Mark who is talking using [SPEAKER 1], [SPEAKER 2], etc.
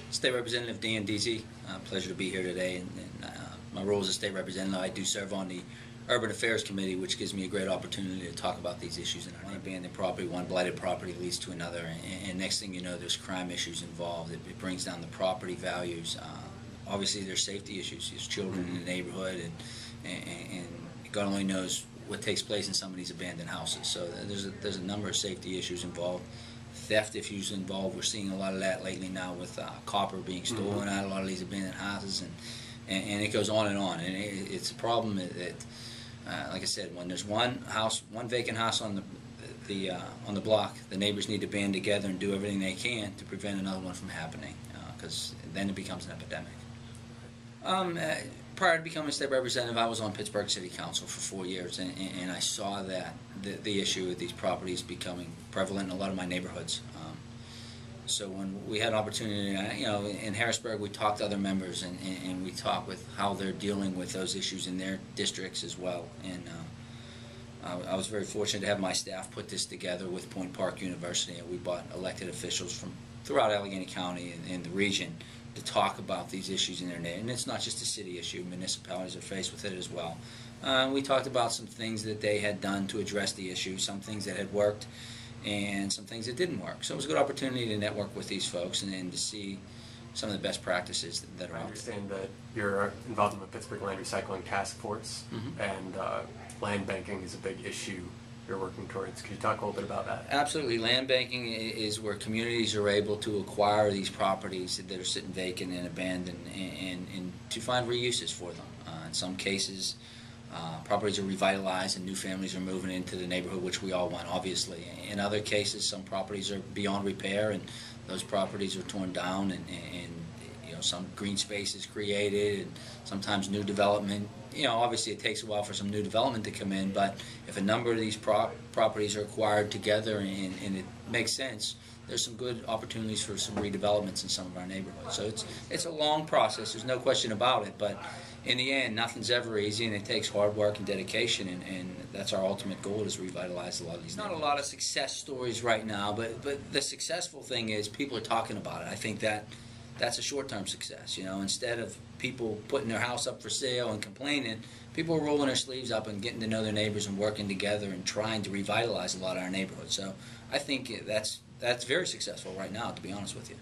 [SPEAKER 1] State Representative Dan Deasy. Pleasure to be here today. My role as a state representative, I do serve on the Urban Affairs Committee, which gives me a great opportunity to talk about these issues in our abandoned property. One blighted property leads to another, and next thing you know, there's crime issues involved. It brings down the property values. Obviously, there's safety issues. There's children in the neighborhood, and God only knows what takes place in some of these abandoned houses. So there's a number of safety issues involved. Theft issues involved. We're seeing a lot of that lately now with copper being stolen out of a lot of these abandoned houses, and it goes on and on. And it's a problem that like I said, when there's one vacant house on the block, the neighbors need to band together and do everything they can to prevent another one from happening, because then it becomes an epidemic. Prior to becoming a state representative, I was on Pittsburgh City Council for 4 years, and I saw that the issue of these properties becoming prevalent in a lot of my neighborhoods. So when we had an opportunity, in Harrisburg, we talked to other members, and we talked with how they're dealing with those issues in their districts as well. And I was very fortunate to have my staff put this together with Point Park University, and we brought elected officials from throughout Allegheny County and the region to talk about these issues in their neighborhood. And it's not just a city issue. Municipalities are faced with it as well. We talked about some things that they had done to address the issue, some things that had worked, and some things that didn't work. So it was a good opportunity to network with these folks and to see some of the best practices that are out there.
[SPEAKER 2] I understand that you're involved in the Pittsburgh Land Recycling Task Force, and land banking is a big issue you're working towards. Could you talk a little bit about that? Absolutely.
[SPEAKER 1] Land banking is where communities are able to acquire these properties that are sitting vacant and abandoned and to find reuses for them. In some cases, properties are revitalized and new families are moving into the neighborhood, which we all want, obviously. In other cases, some properties are beyond repair, and those properties are torn down, and some green space is created, and sometimes new development. Obviously it takes a while for some new development to come in, but if a number of these properties are acquired together and it makes sense, there's some good opportunities for some redevelopments in some of our neighborhoods. So it's a long process, there's no question about it, but in the end, nothing's ever easy, and it takes hard work and dedication, and that's our ultimate goal, is to revitalize a lot of these neighborhoods. Not a lot of success stories right now, but the successful thing is people are talking about it. I think that's a short-term success. Instead of people putting their house up for sale and complaining, people are rolling their sleeves up and getting to know their neighbors and working together and trying to revitalize a lot of our neighborhoods. So I think that's very successful right now, to be honest with you.